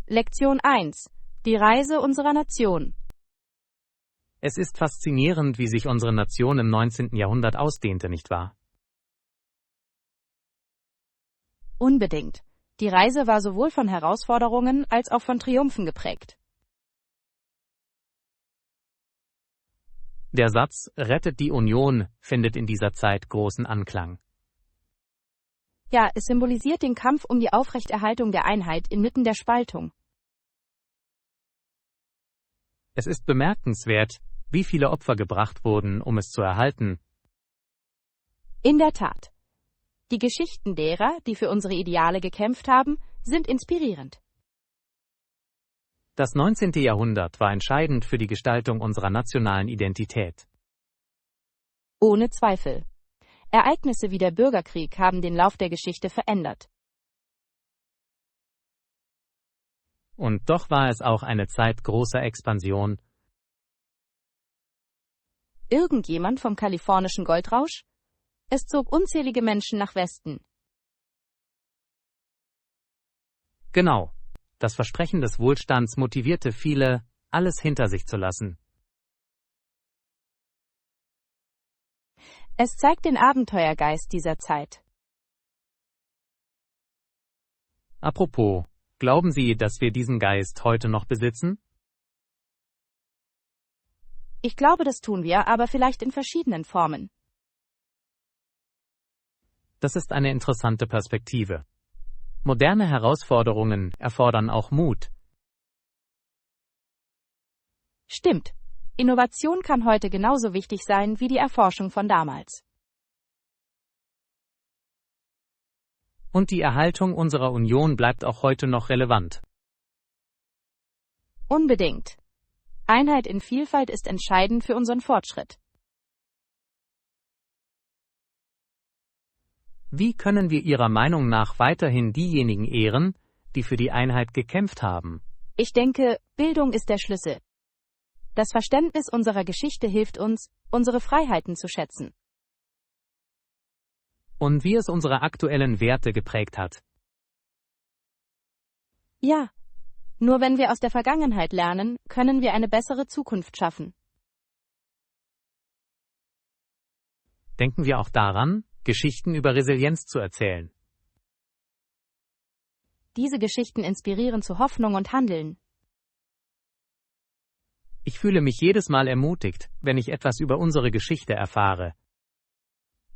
Lektion 1. Die Reise unserer Nation. Es ist faszinierend, wie sich unsere Nation im 19. Jahrhundert ausdehnte, nicht wahr? Unbedingt. Die Reise war sowohl von Herausforderungen als auch von Triumphen geprägt. Der Satz „Rettet die Union" findet in dieser Zeit großen Anklang. Ja, es symbolisiert den Kampf um die Aufrechterhaltung der Einheit inmitten der Spaltung. Es ist bemerkenswert, wie viele Opfer gebracht wurden, um es zu erhalten. In der Tat. Die Geschichten derer, die für unsere Ideale gekämpft haben, sind inspirierend. Das 19. Jahrhundert war entscheidend für die Gestaltung unserer nationalen Identität. Ohne Zweifel. Ereignisse wie der Bürgerkrieg haben den Lauf der Geschichte verändert. Und doch war es auch eine Zeit großer Expansion. Irgendjemand vom kalifornischen Goldrausch? Es zog unzählige Menschen nach Westen. Genau. Das Versprechen des Wohlstands motivierte viele, alles hinter sich zu lassen. Es zeigt den Abenteuergeist dieser Zeit. Apropos, glauben Sie, dass wir diesen Geist heute noch besitzen? Ich glaube, das tun wir, aber vielleicht in verschiedenen Formen. Das ist eine interessante Perspektive. Moderne Herausforderungen erfordern auch Mut. Stimmt. Innovation kann heute genauso wichtig sein wie die Erforschung von damals. Und die Erhaltung unserer Union bleibt auch heute noch relevant. Unbedingt. Einheit in Vielfalt ist entscheidend für unseren Fortschritt. Wie können wir Ihrer Meinung nach weiterhin diejenigen ehren, die für die Einheit gekämpft haben? Ich denke, Bildung ist der Schlüssel. Das Verständnis unserer Geschichte hilft uns, unsere Freiheiten zu schätzen. Und wie es unsere aktuellen Werte geprägt hat. Ja. Nur wenn wir aus der Vergangenheit lernen, können wir eine bessere Zukunft schaffen. Denken wir auch daran, Geschichten über Resilienz zu erzählen. Diese Geschichten inspirieren zu Hoffnung und Handeln. Ich fühle mich jedes Mal ermutigt, wenn ich etwas über unsere Geschichte erfahre.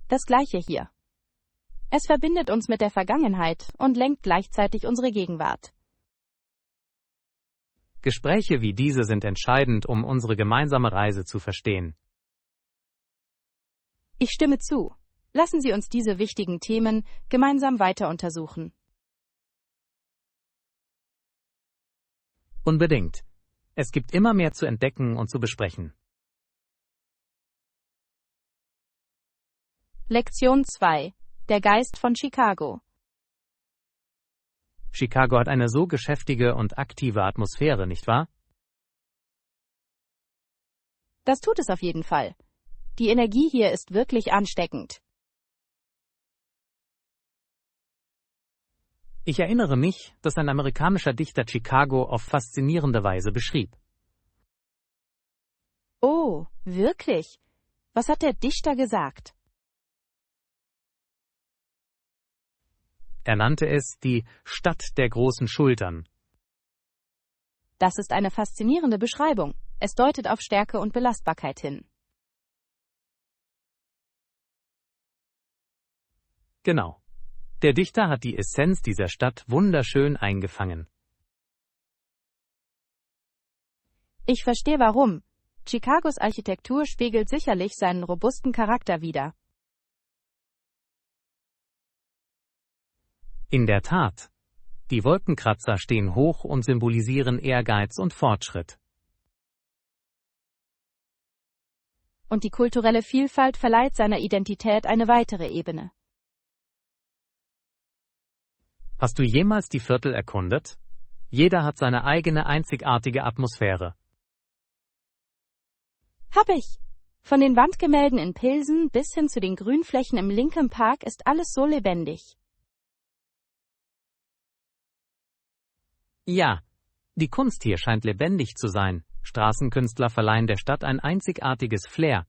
Das Gleiche hier. Es verbindet uns mit der Vergangenheit und lenkt gleichzeitig unsere Gegenwart. Gespräche wie diese sind entscheidend, um unsere gemeinsame Reise zu verstehen. Ich stimme zu. Lassen Sie uns diese wichtigen Themen gemeinsam weiter untersuchen. Unbedingt. Es gibt immer mehr zu entdecken und zu besprechen. Lektion 2. Der Geist von Chicago. Chicago hat eine so geschäftige und aktive Atmosphäre, nicht wahr? Das tut es auf jeden Fall. Die Energie hier ist wirklich ansteckend. Ich erinnere mich, dass ein amerikanischer Dichter Chicago auf faszinierende Weise beschrieb. Oh, wirklich? Was hat der Dichter gesagt? Er nannte es die Stadt der großen Schultern. Das ist eine faszinierende Beschreibung. Es deutet auf Stärke und Belastbarkeit hin. Genau. Der Dichter hat die Essenz dieser Stadt wunderschön eingefangen. Ich verstehe warum. Chicagos Architektur spiegelt sicherlich seinen robusten Charakter wider. In der Tat. Die Wolkenkratzer stehen hoch und symbolisieren Ehrgeiz und Fortschritt. Und die kulturelle Vielfalt verleiht seiner Identität eine weitere Ebene. Hast du jemals die Viertel erkundet? Jeder hat seine eigene einzigartige Atmosphäre. Hab ich. Von den Wandgemälden in Pilsen bis hin zu den Grünflächen im Lincoln Park ist alles so lebendig. Ja, Die Kunst hier scheint lebendig zu sein. Straßenkünstler verleihen der Stadt ein einzigartiges Flair.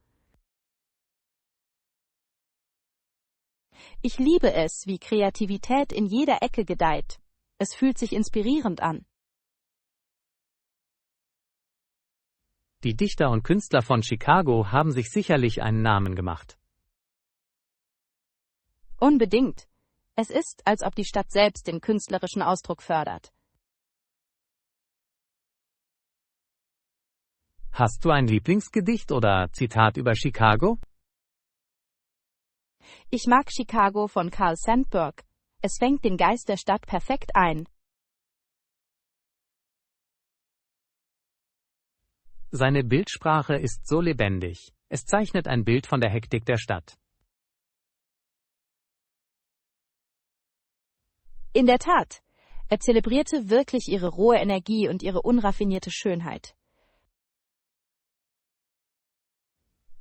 Ich liebe es, wie Kreativität in jeder Ecke gedeiht. Es fühlt sich inspirierend an. Die Dichter und Künstler von Chicago haben sich sicherlich einen Namen gemacht. Unbedingt. Es ist, als ob die Stadt selbst den künstlerischen Ausdruck fördert. Hast du ein Lieblingsgedicht oder Zitat über Chicago? Ich mag Chicago von Carl Sandburg. Es fängt den Geist der Stadt perfekt ein. Seine Bildsprache ist so lebendig. Es zeichnet ein Bild von der Hektik der Stadt. In der Tat, er zelebrierte wirklich ihre rohe Energie und ihre unraffinierte Schönheit.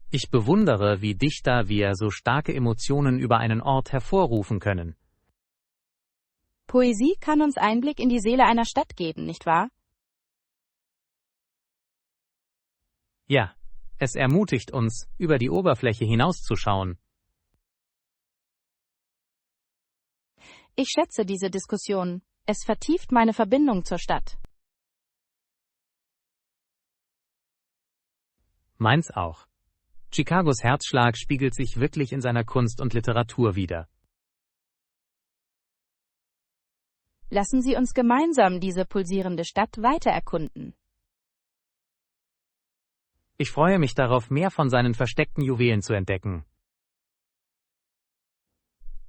Ich bewundere, wie Dichter wie er so starke Emotionen über einen Ort hervorrufen können. Poesie kann uns Einblick in die Seele einer Stadt geben, nicht wahr? Ja, es ermutigt uns, über die Oberfläche hinauszuschauen. Ich schätze diese Diskussion. Es vertieft meine Verbindung zur Stadt. Meins auch. Chicagos Herzschlag spiegelt sich wirklich in seiner Kunst und Literatur wider. Lassen Sie uns gemeinsam diese pulsierende Stadt weiter erkunden. Ich freue mich darauf, mehr von seinen versteckten Juwelen zu entdecken.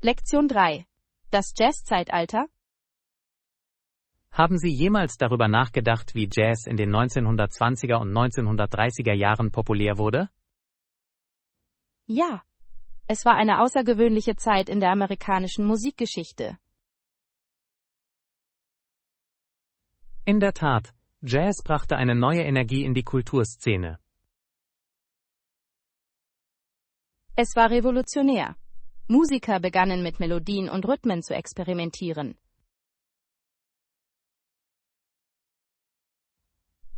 Lektion 3. Das Jazz-Zeitalter? Haben Sie jemals darüber nachgedacht, wie Jazz in den 1920er und 1930er Jahren populär wurde? Ja. Es war eine außergewöhnliche Zeit in der amerikanischen Musikgeschichte. In der Tat, Jazz brachte eine neue Energie in die Kulturszene. Es war revolutionär. Musiker begannen mit Melodien und Rhythmen zu experimentieren.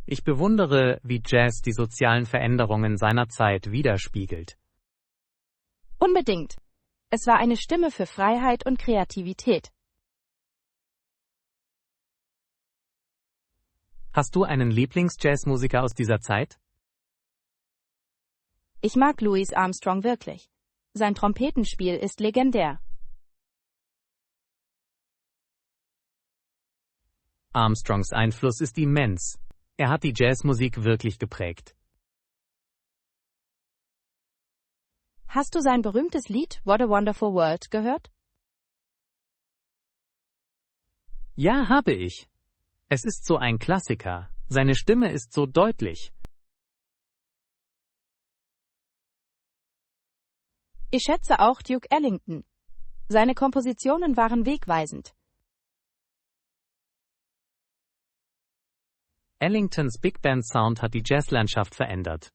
Ich bewundere, wie Jazz die sozialen Veränderungen seiner Zeit widerspiegelt. Unbedingt. Es war eine Stimme für Freiheit und Kreativität. Hast du einen Lieblings-Jazzmusiker aus dieser Zeit? Ich mag Louis Armstrong wirklich. Sein Trompetenspiel ist legendär. Armstrongs Einfluss ist immens. Er hat die Jazzmusik wirklich geprägt. Hast du sein berühmtes Lied What a Wonderful World gehört? Ja, habe ich. Es ist so ein Klassiker. Seine Stimme ist so deutlich. Ich schätze auch Duke Ellington. Seine Kompositionen waren wegweisend. Ellingtons Big Band Sound hat die Jazzlandschaft verändert.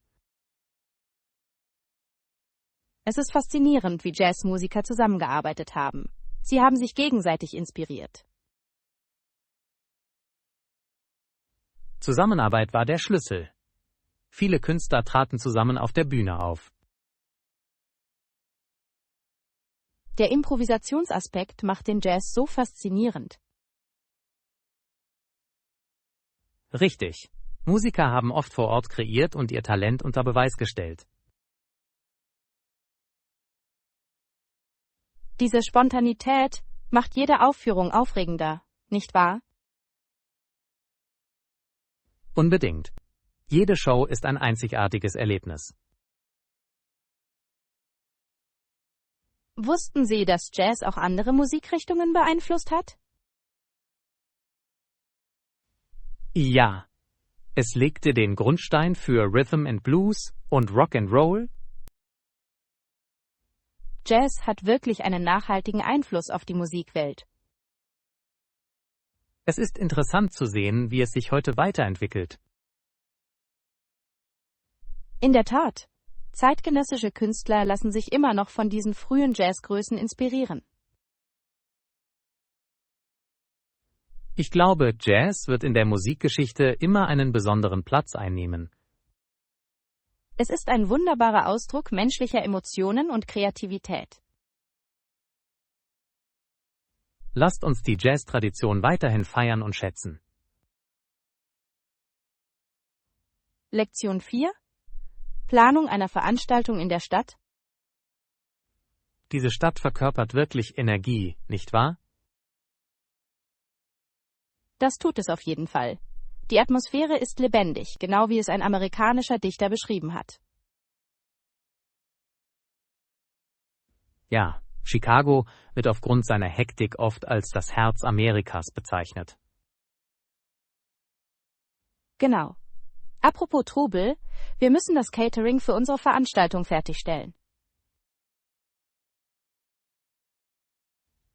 Es ist faszinierend, wie Jazzmusiker zusammengearbeitet haben. Sie haben sich gegenseitig inspiriert. Zusammenarbeit war der Schlüssel. Viele Künstler traten zusammen auf der Bühne auf. Der Improvisationsaspekt macht den Jazz so faszinierend. Richtig. Musiker haben oft vor Ort kreiert und ihr Talent unter Beweis gestellt. Diese Spontanität macht jede Aufführung aufregender, nicht wahr? Unbedingt. Jede Show ist ein einzigartiges Erlebnis. Wussten Sie, dass Jazz auch andere Musikrichtungen beeinflusst hat? Ja. Es legte den Grundstein für Rhythm and Blues und Rock and Roll. Jazz hat wirklich einen nachhaltigen Einfluss auf die Musikwelt. Es ist interessant zu sehen, wie es sich heute weiterentwickelt. In der Tat. Zeitgenössische Künstler lassen sich immer noch von diesen frühen Jazzgrößen inspirieren. Ich glaube, Jazz wird in der Musikgeschichte immer einen besonderen Platz einnehmen. Es ist ein wunderbarer Ausdruck menschlicher Emotionen und Kreativität. Lasst uns die Jazz-Tradition weiterhin feiern und schätzen. Lektion 4. Planung einer Veranstaltung in der Stadt. Diese Stadt verkörpert wirklich Energie, nicht wahr? Das tut es auf jeden Fall. Die Atmosphäre ist lebendig, genau wie es ein amerikanischer Dichter beschrieben hat. Ja, Chicago wird aufgrund seiner Hektik oft als das Herz Amerikas bezeichnet. Genau. Apropos Trubel, wir müssen das Catering für unsere Veranstaltung fertigstellen.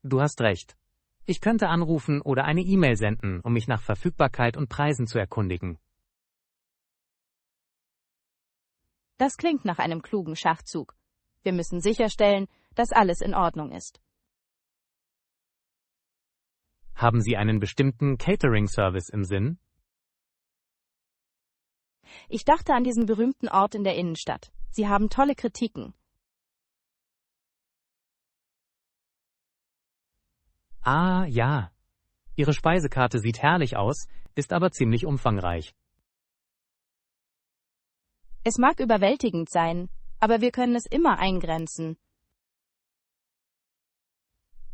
Du hast recht. Ich könnte anrufen oder eine E-Mail senden, um mich nach Verfügbarkeit und Preisen zu erkundigen. Das klingt nach einem klugen Schachzug. Wir müssen sicherstellen, dass alles in Ordnung ist. Haben Sie einen bestimmten Catering-Service im Sinn? Ich dachte an diesen berühmten Ort in der Innenstadt. Sie haben tolle Kritiken. Ah, ja. Ihre Speisekarte sieht herrlich aus, ist aber ziemlich umfangreich. Es mag überwältigend sein, aber wir können es immer eingrenzen.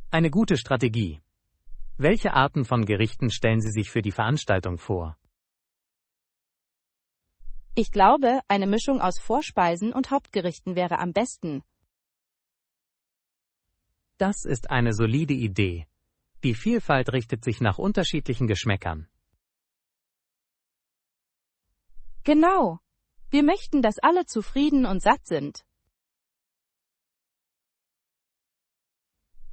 Eine gute Strategie. Welche Arten von Gerichten stellen Sie sich für die Veranstaltung vor? Ich glaube, eine Mischung aus Vorspeisen und Hauptgerichten wäre am besten. Das ist eine solide Idee. Die Vielfalt richtet sich nach unterschiedlichen Geschmäckern. Genau. Wir möchten, dass alle zufrieden und satt sind.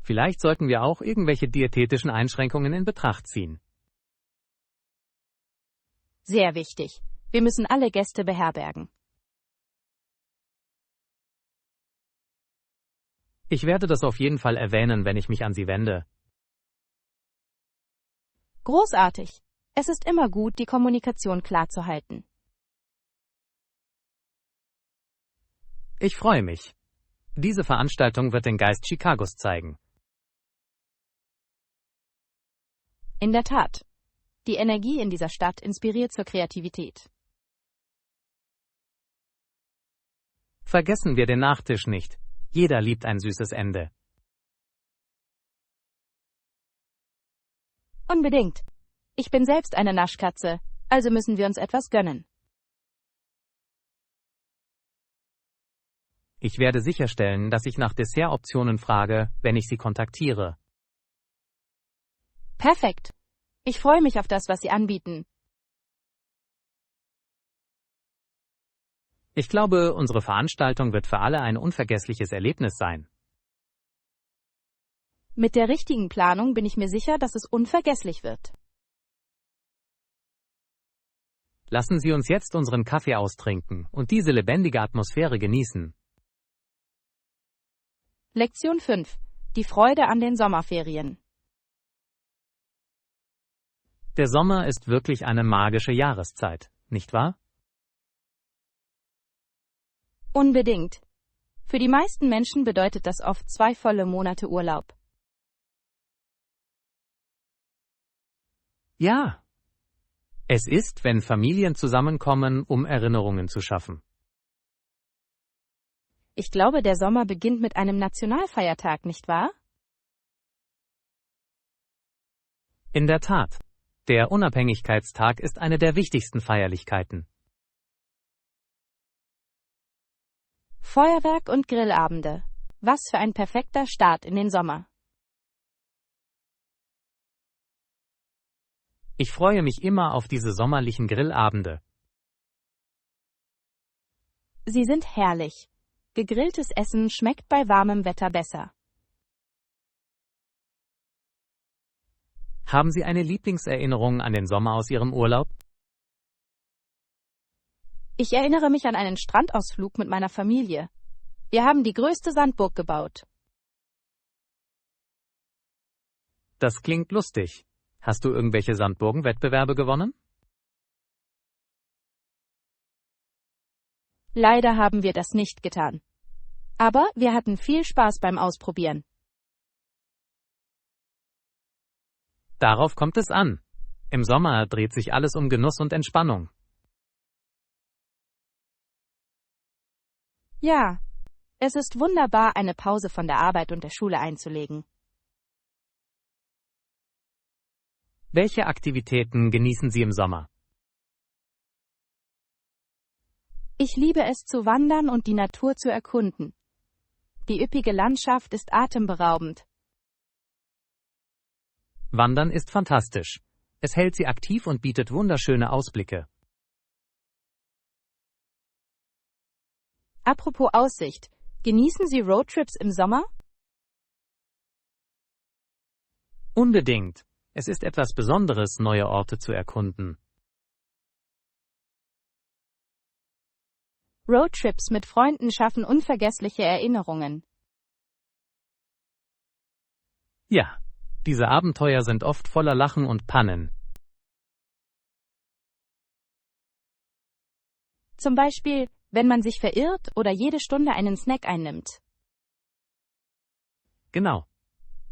Vielleicht sollten wir auch irgendwelche diätetischen Einschränkungen in Betracht ziehen. Sehr wichtig. Wir müssen alle Gäste beherbergen. Ich werde das auf jeden Fall erwähnen, wenn ich mich an Sie wende. Großartig. Es ist immer gut, die Kommunikation klar zu halten. Ich freue mich. Diese Veranstaltung wird den Geist Chicagos zeigen. In der Tat. Die Energie in dieser Stadt inspiriert zur Kreativität. Vergessen wir den Nachtisch nicht. Jeder liebt ein süßes Ende. Unbedingt. Ich bin selbst eine Naschkatze, also müssen wir uns etwas gönnen. Ich werde sicherstellen, dass ich nach Dessertoptionen frage, wenn ich Sie kontaktiere. Perfekt. Ich freue mich auf das, was Sie anbieten. Ich glaube, unsere Veranstaltung wird für alle ein unvergessliches Erlebnis sein. Mit der richtigen Planung bin ich mir sicher, dass es unvergesslich wird. Lassen Sie uns jetzt unseren Kaffee austrinken und diese lebendige Atmosphäre genießen. Lektion 5. Die Freude an den Sommerferien. Der Sommer ist wirklich eine magische Jahreszeit, nicht wahr? Unbedingt. Für die meisten Menschen bedeutet das oft 2 volle Monate Urlaub. Ja. Es ist, wenn Familien zusammenkommen, um Erinnerungen zu schaffen. Ich glaube, der Sommer beginnt mit einem Nationalfeiertag, nicht wahr? In der Tat. Der Unabhängigkeitstag ist eine der wichtigsten Feierlichkeiten. Feuerwerk und Grillabende. Was für ein perfekter Start in den Sommer. Ich freue mich immer auf diese sommerlichen Grillabende. Sie sind herrlich. Gegrilltes Essen schmeckt bei warmem Wetter besser. Haben Sie eine Lieblingserinnerung an den Sommer aus Ihrem Urlaub? Ich erinnere mich an einen Strandausflug mit meiner Familie. Wir haben die größte Sandburg gebaut. Das klingt lustig. Hast du irgendwelche Sandburgen-Wettbewerbe gewonnen? Leider haben wir das nicht getan. Aber wir hatten viel Spaß beim Ausprobieren. Darauf kommt es an. Im Sommer dreht sich alles um Genuss und Entspannung. Ja, es ist wunderbar, eine Pause von der Arbeit und der Schule einzulegen. Welche Aktivitäten genießen Sie im Sommer? Ich liebe es zu wandern und die Natur zu erkunden. Die üppige Landschaft ist atemberaubend. Wandern ist fantastisch. Es hält Sie aktiv und bietet wunderschöne Ausblicke. Apropos Aussicht, genießen Sie Roadtrips im Sommer? Unbedingt. Es ist etwas Besonderes, neue Orte zu erkunden. Roadtrips mit Freunden schaffen unvergessliche Erinnerungen. Ja, diese Abenteuer sind oft voller Lachen und Pannen. Zum Beispiel, wenn man sich verirrt oder jede Stunde einen Snack einnimmt. Genau.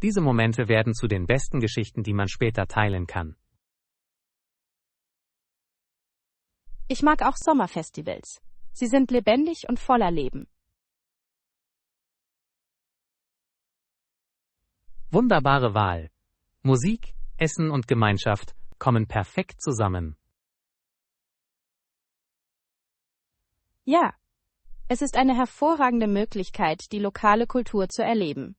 Diese Momente werden zu den besten Geschichten, die man später teilen kann. Ich mag auch Sommerfestivals. Sie sind lebendig und voller Leben. Wunderbare Wahl. Musik, Essen und Gemeinschaft kommen perfekt zusammen. Ja, es ist eine hervorragende Möglichkeit, die lokale Kultur zu erleben.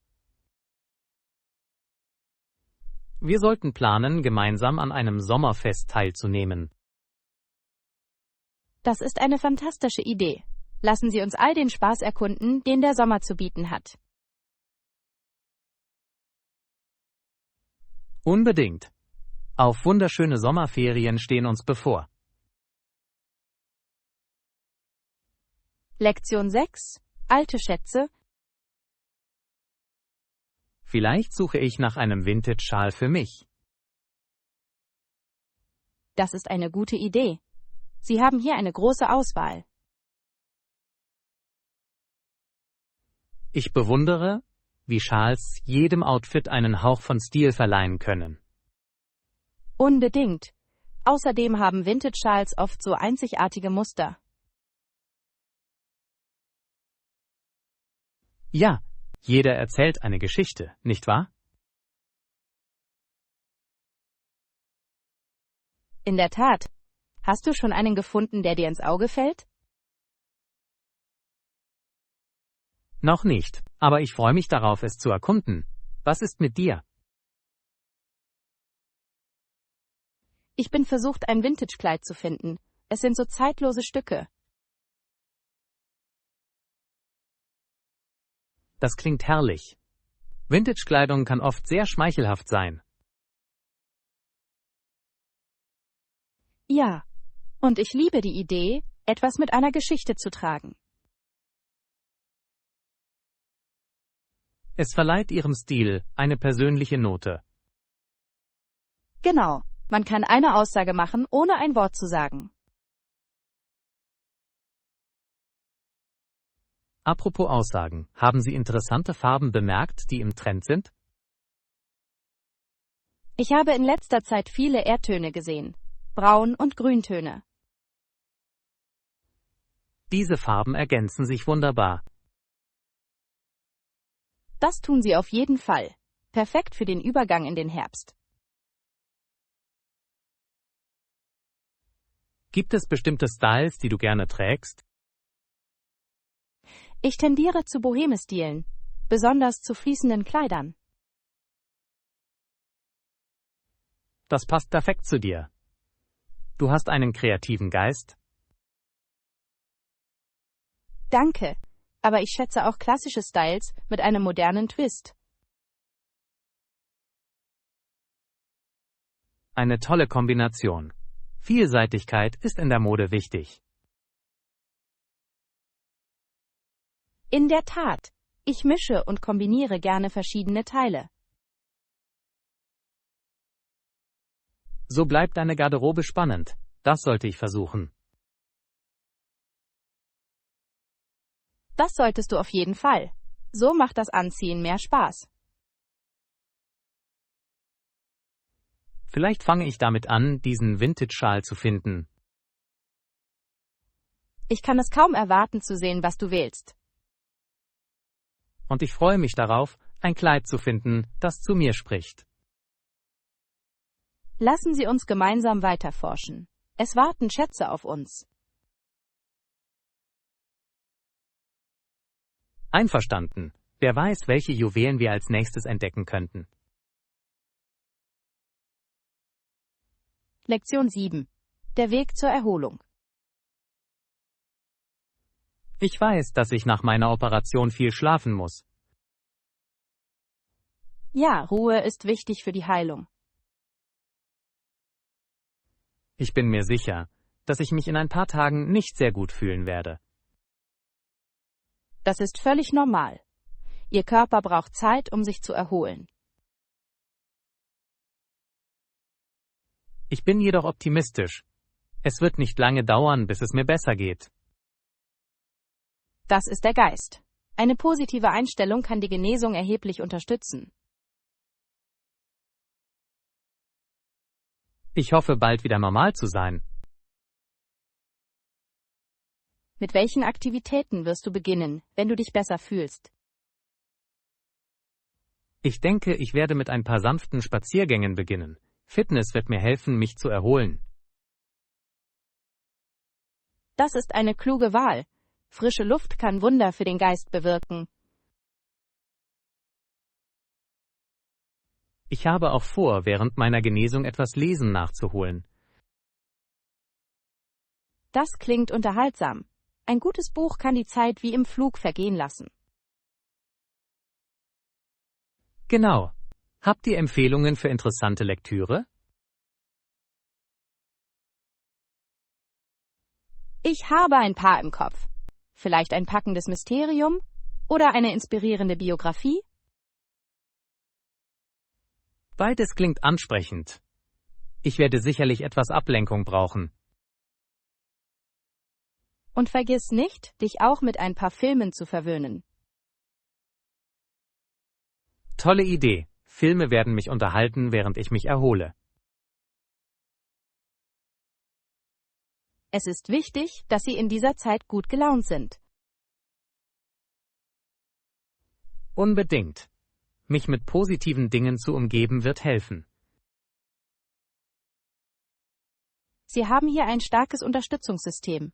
Wir sollten planen, gemeinsam an einem Sommerfest teilzunehmen. Das ist eine fantastische Idee. Lassen Sie uns all den Spaß erkunden, den der Sommer zu bieten hat. Unbedingt. Auf wunderschöne Sommerferien stehen uns bevor. Lektion 6. Alte Schätze. Vielleicht suche ich nach einem Vintage-Schal für mich. Das ist eine gute Idee. Sie haben hier eine große Auswahl. Ich bewundere, wie Schals jedem Outfit einen Hauch von Stil verleihen können. Unbedingt. Außerdem haben Vintage-Schals oft so einzigartige Muster. Ja, jeder erzählt eine Geschichte, nicht wahr? In der Tat. Hast du schon einen gefunden, der dir ins Auge fällt? Noch nicht, aber ich freue mich darauf, es zu erkunden. Was ist mit dir? Ich bin versucht, ein Vintage-Kleid zu finden. Es sind so zeitlose Stücke. Das klingt herrlich. Vintage-Kleidung kann oft sehr schmeichelhaft sein. Ja, und ich liebe die Idee, etwas mit einer Geschichte zu tragen. Es verleiht ihrem Stil eine persönliche Note. Genau, man kann eine Aussage machen, ohne ein Wort zu sagen. Apropos Aussagen, haben Sie interessante Farben bemerkt, die im Trend sind? Ich habe in letzter Zeit viele Erdtöne gesehen. Braun- und Grüntöne. Diese Farben ergänzen sich wunderbar. Das tun sie auf jeden Fall. Perfekt für den Übergang in den Herbst. Gibt es bestimmte Styles, die du gerne trägst? Ich tendiere zu Boheme-Stilen, besonders zu fließenden Kleidern. Das passt perfekt zu dir. Du hast einen kreativen Geist. Danke, aber ich schätze auch klassische Styles mit einem modernen Twist. Eine tolle Kombination. Vielseitigkeit ist in der Mode wichtig. In der Tat, ich mische und kombiniere gerne verschiedene Teile. So bleibt deine Garderobe spannend. Das sollte ich versuchen. Das solltest du auf jeden Fall. So macht das Anziehen mehr Spaß. Vielleicht fange ich damit an, diesen Vintage-Schal zu finden. Ich kann es kaum erwarten zu sehen, was du wählst. Und ich freue mich darauf, ein Kleid zu finden, das zu mir spricht. Lassen Sie uns gemeinsam weiterforschen. Es warten Schätze auf uns. Einverstanden. Wer weiß, welche Juwelen wir als nächstes entdecken könnten. Lektion 7. Der Weg zur Erholung. Ich weiß, dass ich nach meiner Operation viel schlafen muss. Ja, Ruhe ist wichtig für die Heilung. Ich bin mir sicher, dass ich mich in ein paar Tagen nicht sehr gut fühlen werde. Das ist völlig normal. Ihr Körper braucht Zeit, um sich zu erholen. Ich bin jedoch optimistisch. Es wird nicht lange dauern, bis es mir besser geht. Das ist der Geist. Eine positive Einstellung kann die Genesung erheblich unterstützen. Ich hoffe, bald wieder normal zu sein. Mit welchen Aktivitäten wirst du beginnen, wenn du dich besser fühlst? Ich denke, ich werde mit ein paar sanften Spaziergängen beginnen. Fitness wird mir helfen, mich zu erholen. Das ist eine kluge Wahl. Frische Luft kann Wunder für den Geist bewirken. Ich habe auch vor, während meiner Genesung etwas Lesen nachzuholen. Das klingt unterhaltsam. Ein gutes Buch kann die Zeit wie im Flug vergehen lassen. Genau. Habt ihr Empfehlungen für interessante Lektüre? Ich habe ein paar im Kopf. Vielleicht ein packendes Mysterium oder eine inspirierende Biografie? Beides klingt ansprechend. Ich werde sicherlich etwas Ablenkung brauchen. Und vergiss nicht, dich auch mit ein paar Filmen zu verwöhnen. Tolle Idee. Filme werden mich unterhalten, während ich mich erhole. Es ist wichtig, dass Sie in dieser Zeit gut gelaunt sind. Unbedingt. Mich mit positiven Dingen zu umgeben wird helfen. Sie haben hier ein starkes Unterstützungssystem.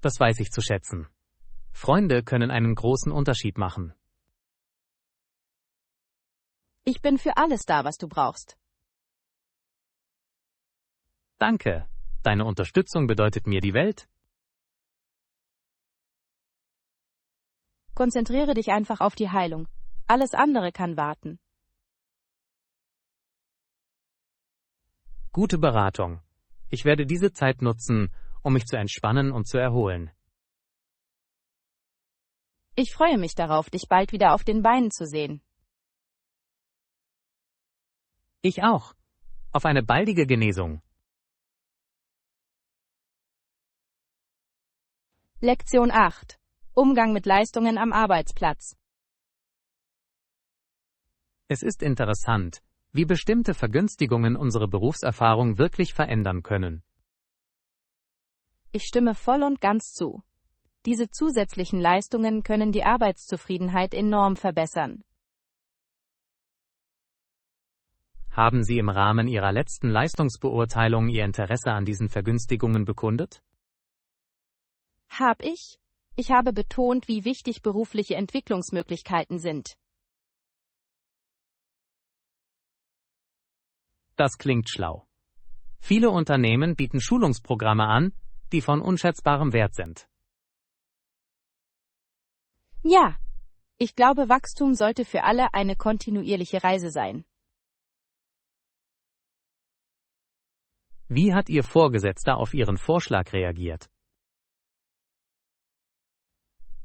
Das weiß ich zu schätzen. Freunde können einen großen Unterschied machen. Ich bin für alles da, was du brauchst. Danke. Deine Unterstützung bedeutet mir die Welt. Konzentriere dich einfach auf die Heilung. Alles andere kann warten. Gute Beratung. Ich werde diese Zeit nutzen, um mich zu entspannen und zu erholen. Ich freue mich darauf, dich bald wieder auf den Beinen zu sehen. Ich auch. Auf eine baldige Genesung. Lektion 8. Umgang mit Leistungen am Arbeitsplatz. Es ist interessant, wie bestimmte Vergünstigungen unsere Berufserfahrung wirklich verändern können. Ich stimme voll und ganz zu. Diese zusätzlichen Leistungen können die Arbeitszufriedenheit enorm verbessern. Haben Sie im Rahmen Ihrer letzten Leistungsbeurteilung Ihr Interesse an diesen Vergünstigungen bekundet? Hab ich? Ich habe betont, wie wichtig berufliche Entwicklungsmöglichkeiten sind. Das klingt schlau. Viele Unternehmen bieten Schulungsprogramme an, die von unschätzbarem Wert sind. Ja, ich glaube, Wachstum sollte für alle eine kontinuierliche Reise sein. Wie hat Ihr Vorgesetzter auf Ihren Vorschlag reagiert?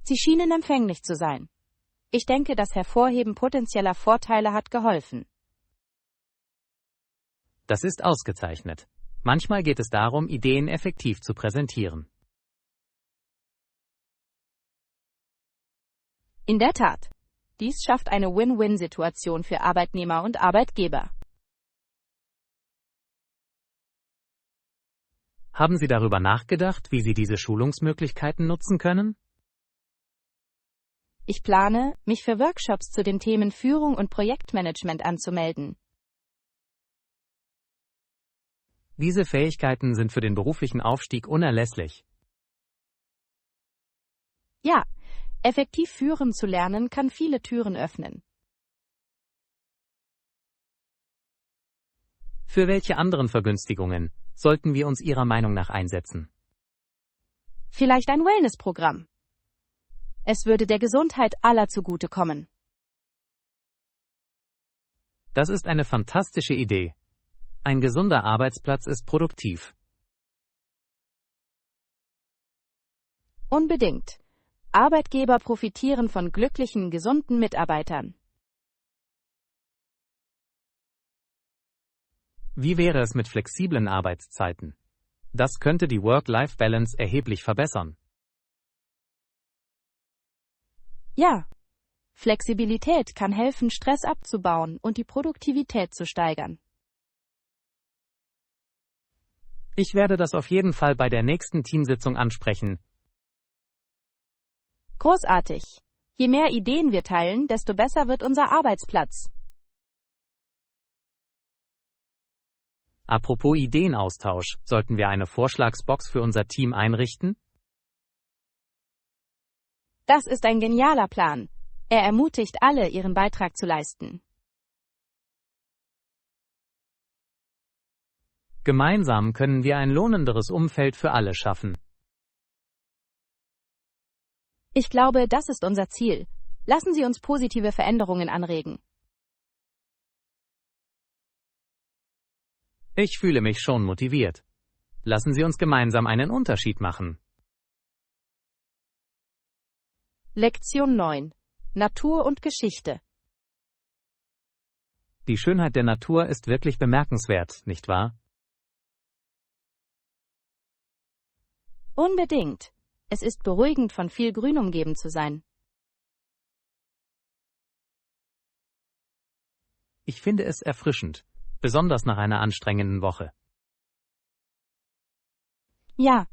Sie schienen empfänglich zu sein. Ich denke, das Hervorheben potenzieller Vorteile hat geholfen. Das ist ausgezeichnet. Manchmal geht es darum, Ideen effektiv zu präsentieren. In der Tat. Dies schafft eine Win-Win-Situation für Arbeitnehmer und Arbeitgeber. Haben Sie darüber nachgedacht, wie Sie diese Schulungsmöglichkeiten nutzen können? Ich plane, mich für Workshops zu den Themen Führung und Projektmanagement anzumelden. Diese Fähigkeiten sind für den beruflichen Aufstieg unerlässlich. Ja, effektiv führen zu lernen kann viele Türen öffnen. Für welche anderen Vergünstigungen sollten wir uns Ihrer Meinung nach einsetzen? Vielleicht ein Wellnessprogramm. Es würde der Gesundheit aller zugutekommen. Das ist eine fantastische Idee. Ein gesunder Arbeitsplatz ist produktiv. Unbedingt. Arbeitgeber profitieren von glücklichen, gesunden Mitarbeitern. Wie wäre es mit flexiblen Arbeitszeiten? Das könnte die Work-Life-Balance erheblich verbessern. Ja. Flexibilität kann helfen, Stress abzubauen und die Produktivität zu steigern. Ich werde das auf jeden Fall bei der nächsten Teamsitzung ansprechen. Großartig. Je mehr Ideen wir teilen, desto besser wird unser Arbeitsplatz. Apropos Ideenaustausch, sollten wir eine Vorschlagsbox für unser Team einrichten? Das ist ein genialer Plan. Er ermutigt alle, ihren Beitrag zu leisten. Gemeinsam können wir ein lohnenderes Umfeld für alle schaffen. Ich glaube, das ist unser Ziel. Lassen Sie uns positive Veränderungen anregen. Ich fühle mich schon motiviert. Lassen Sie uns gemeinsam einen Unterschied machen. Lektion 9. Natur und Geschichte. Die Schönheit der Natur ist wirklich bemerkenswert, nicht wahr? Unbedingt. Es ist beruhigend, von viel Grün umgeben zu sein. Ich finde es erfrischend, besonders nach einer anstrengenden Woche. Ja,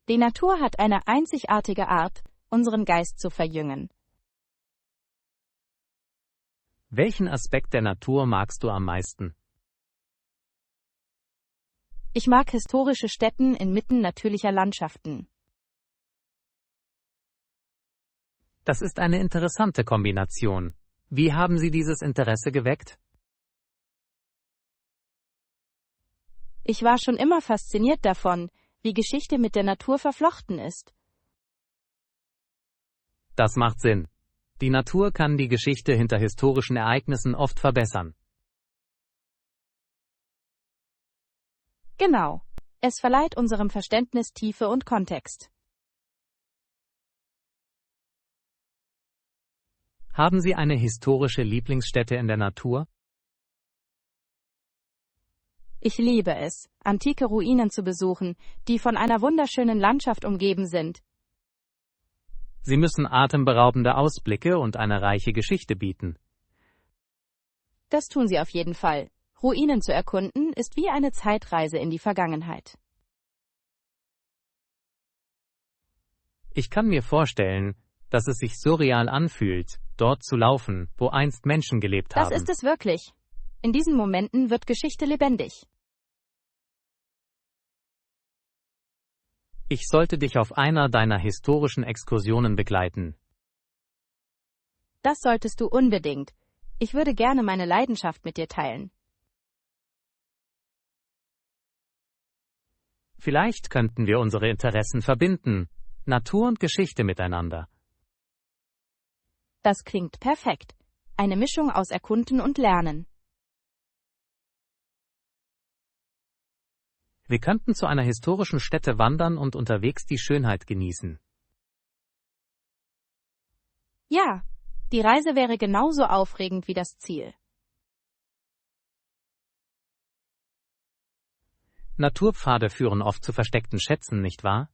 die Natur hat eine einzigartige Art, unseren Geist zu verjüngen. Welchen Aspekt der Natur magst du am meisten? Ich mag historische Stätten inmitten natürlicher Landschaften. Das ist eine interessante Kombination. Wie haben Sie dieses Interesse geweckt? Ich war schon immer fasziniert davon, wie Geschichte mit der Natur verflochten ist. Das macht Sinn. Die Natur kann die Geschichte hinter historischen Ereignissen oft verbessern. Genau. Es verleiht unserem Verständnis Tiefe und Kontext. Haben Sie eine historische Lieblingsstätte in der Natur? Ich liebe es, antike Ruinen zu besuchen, die von einer wunderschönen Landschaft umgeben sind. Sie müssen atemberaubende Ausblicke und eine reiche Geschichte bieten. Das tun sie auf jeden Fall. Ruinen zu erkunden, ist wie eine Zeitreise in die Vergangenheit. Ich kann mir vorstellen, dass es sich surreal anfühlt, dort zu laufen, wo einst Menschen gelebt haben. Das ist es wirklich. In diesen Momenten wird Geschichte lebendig. Ich sollte dich auf einer deiner historischen Exkursionen begleiten. Das solltest du unbedingt. Ich würde gerne meine Leidenschaft mit dir teilen. Vielleicht könnten wir unsere Interessen verbinden, Natur und Geschichte miteinander. Das klingt perfekt. Eine Mischung aus Erkunden und Lernen. Wir könnten zu einer historischen Stätte wandern und unterwegs die Schönheit genießen. Ja, die Reise wäre genauso aufregend wie das Ziel. Naturpfade führen oft zu versteckten Schätzen, nicht wahr?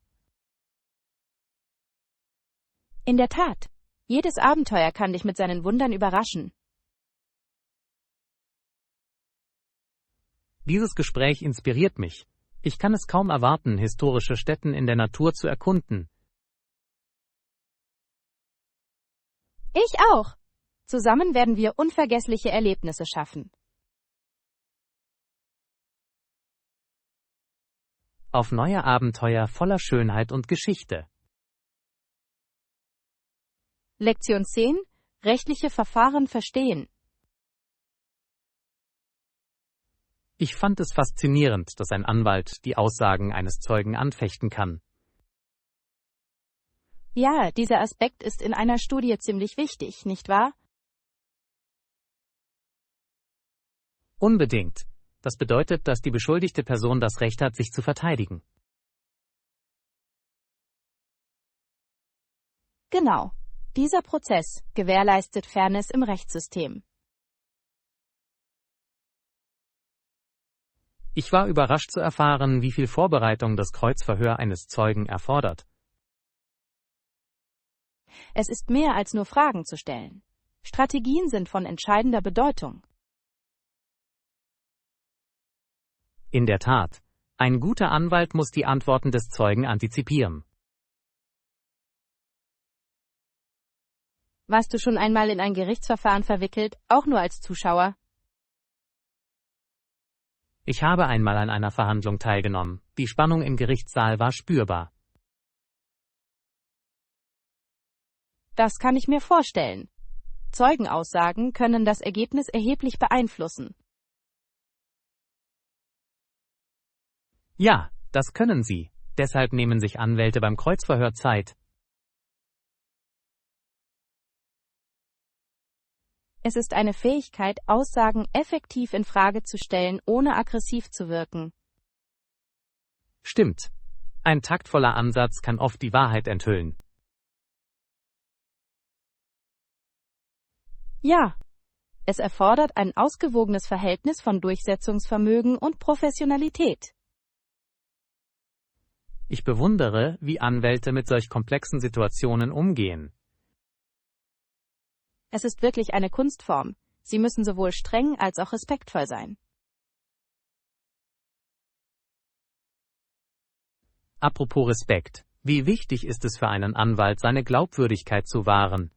In der Tat. Jedes Abenteuer kann dich mit seinen Wundern überraschen. Dieses Gespräch inspiriert mich. Ich kann es kaum erwarten, historische Stätten in der Natur zu erkunden. Ich auch. Zusammen werden wir unvergessliche Erlebnisse schaffen. Auf neue Abenteuer voller Schönheit und Geschichte. Lektion 10. Rechtliche Verfahren verstehen. Ich fand es faszinierend, dass ein Anwalt die Aussagen eines Zeugen anfechten kann. Ja, dieser Aspekt ist in einer Studie ziemlich wichtig, nicht wahr? Unbedingt. Das bedeutet, dass die beschuldigte Person das Recht hat, sich zu verteidigen. Genau. Dieser Prozess gewährleistet Fairness im Rechtssystem. Ich war überrascht zu erfahren, wie viel Vorbereitung das Kreuzverhör eines Zeugen erfordert. Es ist mehr als nur Fragen zu stellen. Strategien sind von entscheidender Bedeutung. In der Tat, ein guter Anwalt muss die Antworten des Zeugen antizipieren. Warst du schon einmal in ein Gerichtsverfahren verwickelt, auch nur als Zuschauer? Ich habe einmal an einer Verhandlung teilgenommen. Die Spannung im Gerichtssaal war spürbar. Das kann ich mir vorstellen. Zeugenaussagen können das Ergebnis erheblich beeinflussen. Ja, das können sie. Deshalb nehmen sich Anwälte beim Kreuzverhör Zeit. Es ist eine Fähigkeit, Aussagen effektiv in Frage zu stellen, ohne aggressiv zu wirken. Stimmt. Ein taktvoller Ansatz kann oft die Wahrheit enthüllen. Ja. Es erfordert ein ausgewogenes Verhältnis von Durchsetzungsvermögen und Professionalität. Ich bewundere, wie Anwälte mit solch komplexen Situationen umgehen. Es ist wirklich eine Kunstform. Sie müssen sowohl streng als auch respektvoll sein. Apropos Respekt. Wie wichtig ist es für einen Anwalt, seine Glaubwürdigkeit zu wahren?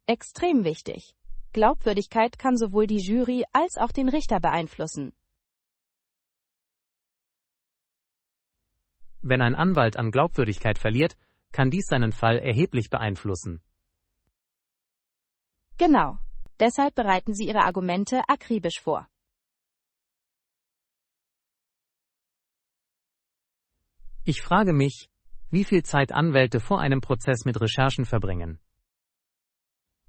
Extrem wichtig. Glaubwürdigkeit kann sowohl die Jury als auch den Richter beeinflussen. Wenn ein Anwalt an Glaubwürdigkeit verliert, kann dies seinen Fall erheblich beeinflussen. Genau. Deshalb bereiten Sie Ihre Argumente akribisch vor. Ich frage mich, wie viel Zeit Anwälte vor einem Prozess mit Recherchen verbringen.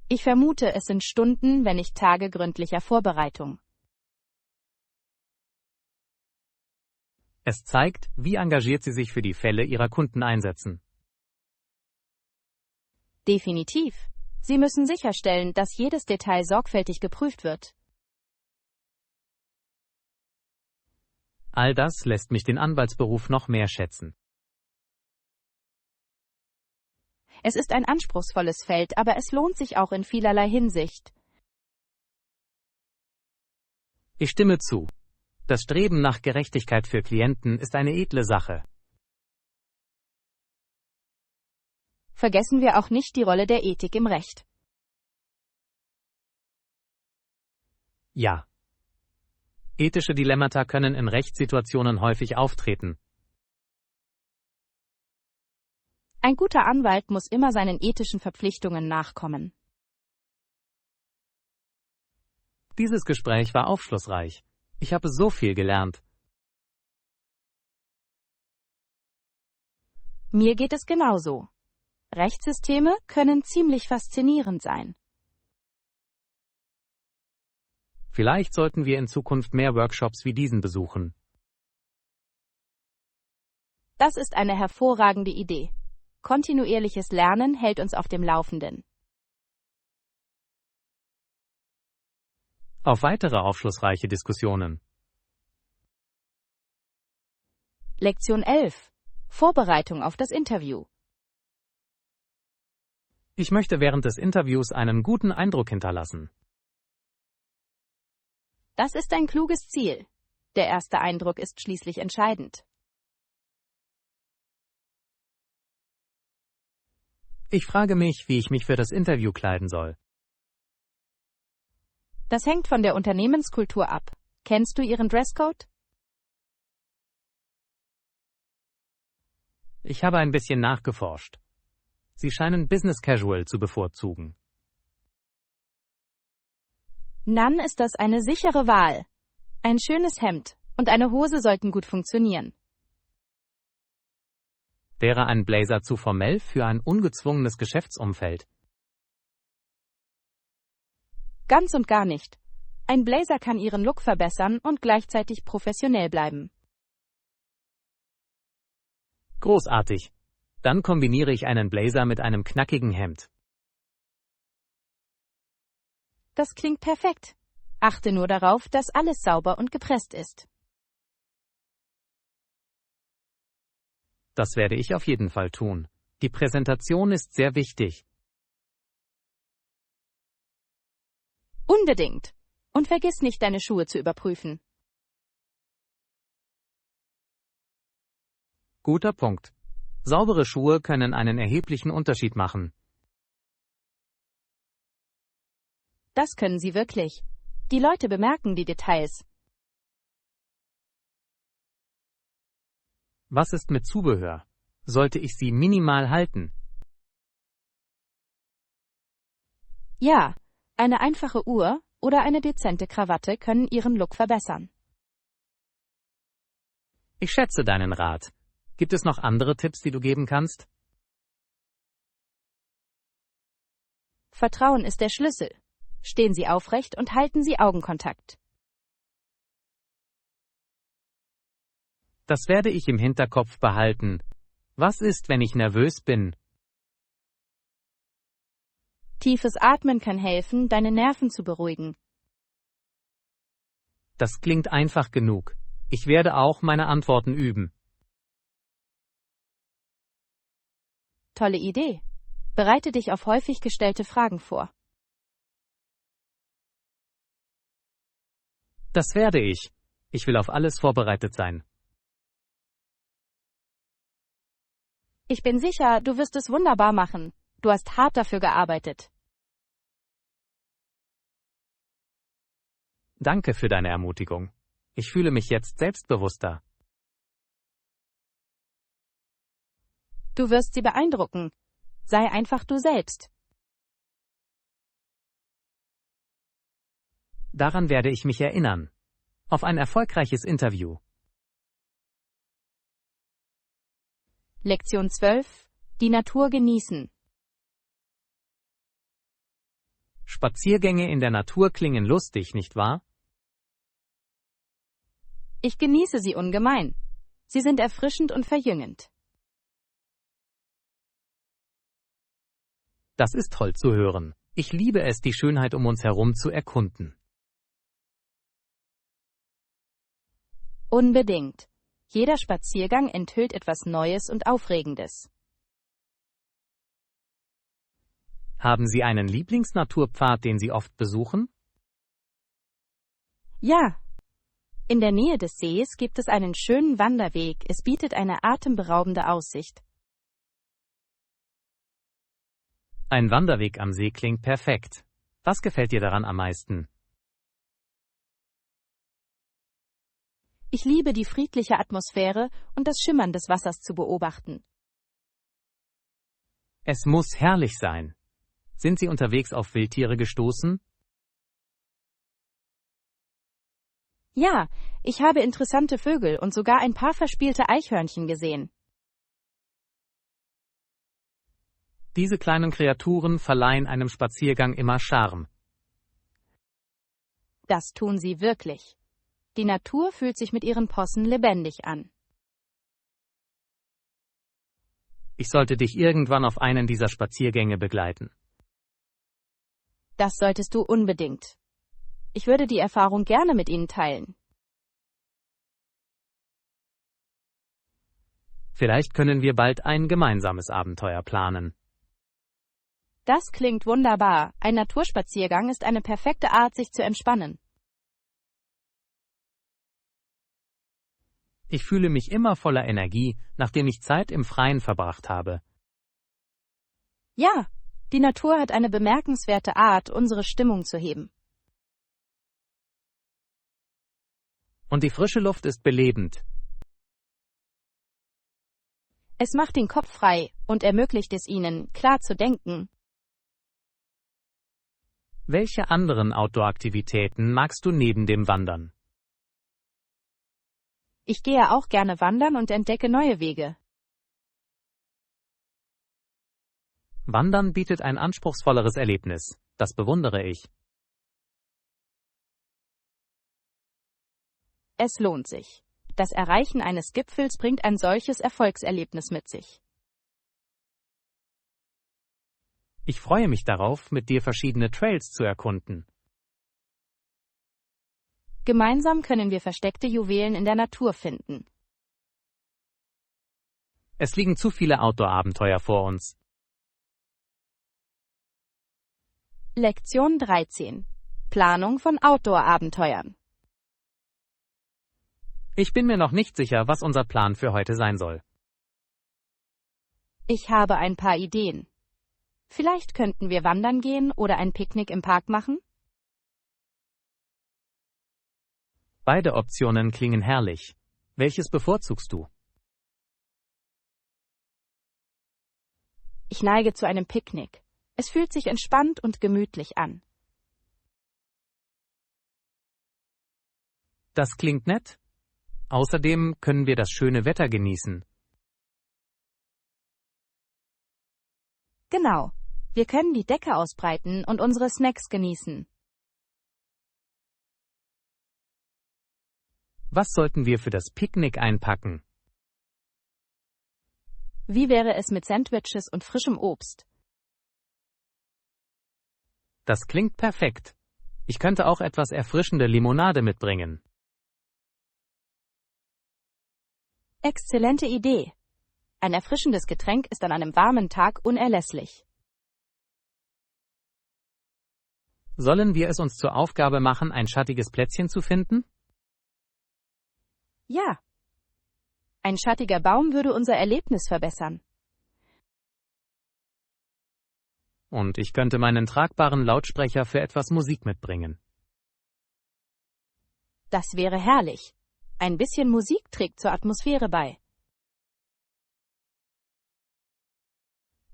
Ich vermute, es sind Stunden, wenn nicht Tage gründlicher Vorbereitung. Es zeigt, wie engagiert sie sich für die Fälle ihrer Kunden einsetzen. Definitiv. Sie müssen sicherstellen, dass jedes Detail sorgfältig geprüft wird. All das lässt mich den Anwaltsberuf noch mehr schätzen. Es ist ein anspruchsvolles Feld, aber es lohnt sich auch in vielerlei Hinsicht. Ich stimme zu. Das Streben nach Gerechtigkeit für Klienten ist eine edle Sache. Vergessen wir auch nicht die Rolle der Ethik im Recht. Ja. Ethische Dilemmata können in Rechtssituationen häufig auftreten. Ein guter Anwalt muss immer seinen ethischen Verpflichtungen nachkommen. Dieses Gespräch war aufschlussreich. Ich habe so viel gelernt. Mir geht es genauso. Rechtssysteme können ziemlich faszinierend sein. Vielleicht sollten wir in Zukunft mehr Workshops wie diesen besuchen. Das ist eine hervorragende Idee. Kontinuierliches Lernen hält uns auf dem Laufenden. Auf weitere aufschlussreiche Diskussionen. Lektion 11. Vorbereitung auf das Interview. Ich möchte während des Interviews einen guten Eindruck hinterlassen. Das ist ein kluges Ziel. Der erste Eindruck ist schließlich entscheidend. Ich frage mich, wie ich mich für das Interview kleiden soll. Das hängt von der Unternehmenskultur ab. Kennst du Ihren Dresscode? Ich habe ein bisschen nachgeforscht. Sie scheinen Business Casual zu bevorzugen. Dann ist das eine sichere Wahl. Ein schönes Hemd und eine Hose sollten gut funktionieren. Wäre ein Blazer zu formell für ein ungezwungenes Geschäftsumfeld? Ganz und gar nicht. Ein Blazer kann Ihren Look verbessern und gleichzeitig professionell bleiben. Großartig. Dann kombiniere ich einen Blazer mit einem knackigen Hemd. Das klingt perfekt. Achte nur darauf, dass alles sauber und gepresst ist. Das werde ich auf jeden Fall tun. Die Präsentation ist sehr wichtig. Unbedingt. Und vergiss nicht, deine Schuhe zu überprüfen. Guter Punkt. Saubere Schuhe können einen erheblichen Unterschied machen. Das können sie wirklich. Die Leute bemerken die Details. Was ist mit Zubehör? Sollte ich sie minimal halten? Ja, eine einfache Uhr oder eine dezente Krawatte können Ihren Look verbessern. Ich schätze deinen Rat. Gibt es noch andere Tipps, die du geben kannst? Vertrauen ist der Schlüssel. Stehen Sie aufrecht und halten Sie Augenkontakt. Das werde ich im Hinterkopf behalten. Was ist, wenn ich nervös bin? Tiefes Atmen kann helfen, deine Nerven zu beruhigen. Das klingt einfach genug. Ich werde auch meine Antworten üben. Tolle Idee. Bereite dich auf häufig gestellte Fragen vor. Das werde ich. Ich will auf alles vorbereitet sein. Ich bin sicher, du wirst es wunderbar machen. Du hast hart dafür gearbeitet. Danke für deine Ermutigung. Ich fühle mich jetzt selbstbewusster. Du wirst sie beeindrucken. Sei einfach du selbst. Daran werde ich mich erinnern. Auf ein erfolgreiches Interview. Lektion 12. Die Natur genießen. Spaziergänge in der Natur klingen lustig, nicht wahr? Ich genieße sie ungemein. Sie sind erfrischend und verjüngend. Das ist toll zu hören. Ich liebe es, die Schönheit um uns herum zu erkunden. Unbedingt. Jeder Spaziergang enthüllt etwas Neues und Aufregendes. Haben Sie einen Lieblingsnaturpfad, den Sie oft besuchen? Ja. In der Nähe des Sees gibt es einen schönen Wanderweg. Es bietet eine atemberaubende Aussicht. Ein Wanderweg am See klingt perfekt. Was gefällt dir daran am meisten? Ich liebe die friedliche Atmosphäre und das Schimmern des Wassers zu beobachten. Es muss herrlich sein. Sind Sie unterwegs auf Wildtiere gestoßen? Ja, ich habe interessante Vögel und sogar ein paar verspielte Eichhörnchen gesehen. Diese kleinen Kreaturen verleihen einem Spaziergang immer Charme. Das tun sie wirklich. Die Natur fühlt sich mit ihren Possen lebendig an. Ich sollte dich irgendwann auf einen dieser Spaziergänge begleiten. Das solltest du unbedingt. Ich würde die Erfahrung gerne mit Ihnen teilen. Vielleicht können wir bald ein gemeinsames Abenteuer planen. Das klingt wunderbar. Ein Naturspaziergang ist eine perfekte Art, sich zu entspannen. Ich fühle mich immer voller Energie, nachdem ich Zeit im Freien verbracht habe. Ja, die Natur hat eine bemerkenswerte Art, unsere Stimmung zu heben. Und die frische Luft ist belebend. Es macht den Kopf frei und ermöglicht es Ihnen, klar zu denken. Welche anderen Outdoor-Aktivitäten magst du neben dem Wandern? Ich gehe auch gerne wandern und entdecke neue Wege. Wandern bietet ein anspruchsvolleres Erlebnis. Das bewundere ich. Es lohnt sich. Das Erreichen eines Gipfels bringt ein solches Erfolgserlebnis mit sich. Ich freue mich darauf, mit dir verschiedene Trails zu erkunden. Gemeinsam können wir versteckte Juwelen in der Natur finden. Es liegen zu viele Outdoor-Abenteuer vor uns. Lektion 13. Planung von Outdoor-Abenteuern. Ich bin mir noch nicht sicher, was unser Plan für heute sein soll. Ich habe ein paar Ideen. Vielleicht könnten wir wandern gehen oder ein Picknick im Park machen? Beide Optionen klingen herrlich. Welches bevorzugst du? Ich neige zu einem Picknick. Es fühlt sich entspannt und gemütlich an. Das klingt nett. Außerdem können wir das schöne Wetter genießen. Genau. Wir können die Decke ausbreiten und unsere Snacks genießen. Was sollten wir für das Picknick einpacken? Wie wäre es mit Sandwiches und frischem Obst? Das klingt perfekt. Ich könnte auch etwas erfrischende Limonade mitbringen. Exzellente Idee. Ein erfrischendes Getränk ist an einem warmen Tag unerlässlich. Sollen wir es uns zur Aufgabe machen, ein schattiges Plätzchen zu finden? Ja. Ein schattiger Baum würde unser Erlebnis verbessern. Und ich könnte meinen tragbaren Lautsprecher für etwas Musik mitbringen. Das wäre herrlich. Ein bisschen Musik trägt zur Atmosphäre bei.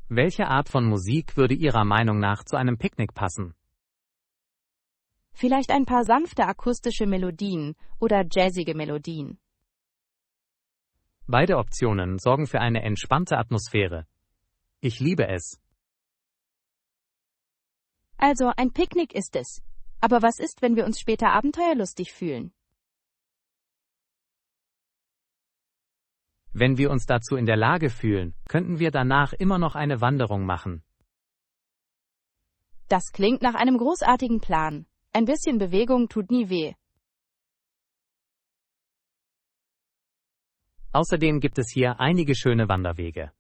Welche Art von Musik würde Ihrer Meinung nach zu einem Picknick passen? Vielleicht ein paar sanfte akustische Melodien oder jazzige Melodien. Beide Optionen sorgen für eine entspannte Atmosphäre. Ich liebe es. Also, ein Picknick ist es. Aber was ist, wenn wir uns später abenteuerlustig fühlen? Wenn wir uns dazu in der Lage fühlen, könnten wir danach immer noch eine Wanderung machen. Das klingt nach einem großartigen Plan. Ein bisschen Bewegung tut nie weh. Außerdem gibt es hier einige schöne Wanderwege.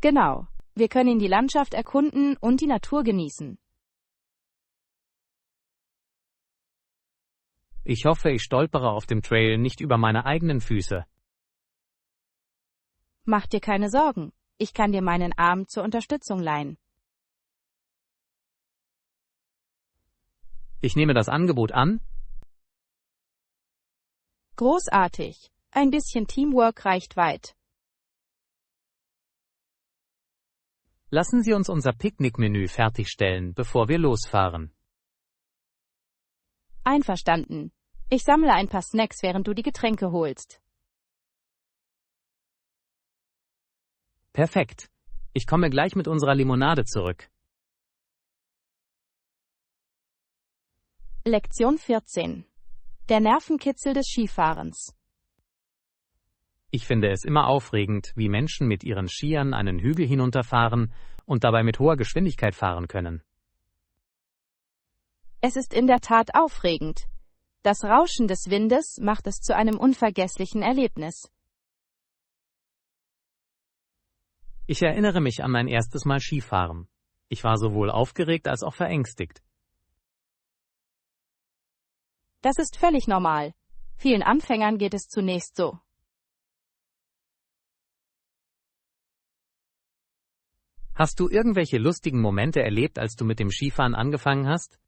Genau. Wir können die Landschaft erkunden und die Natur genießen. Ich hoffe, ich stolpere auf dem Trail nicht über meine eigenen Füße. Mach dir keine Sorgen. Ich kann dir meinen Arm zur Unterstützung leihen. Ich nehme das Angebot an. Großartig. Ein bisschen Teamwork reicht weit. Lassen Sie uns unser Picknickmenü fertigstellen, bevor wir losfahren. Einverstanden. Ich sammle ein paar Snacks, während du die Getränke holst. Perfekt. Ich komme gleich mit unserer Limonade zurück. Lektion 14. Der Nervenkitzel des Skifahrens. Ich finde es immer aufregend, wie Menschen mit ihren Skiern einen Hügel hinunterfahren und dabei mit hoher Geschwindigkeit fahren können. Es ist in der Tat aufregend. Das Rauschen des Windes macht es zu einem unvergesslichen Erlebnis. Ich erinnere mich an mein erstes Mal Skifahren. Ich war sowohl aufgeregt als auch verängstigt. Das ist völlig normal. Vielen Anfängern geht es zunächst so. Hast du irgendwelche lustigen Momente erlebt, als du mit dem Skifahren angefangen hast?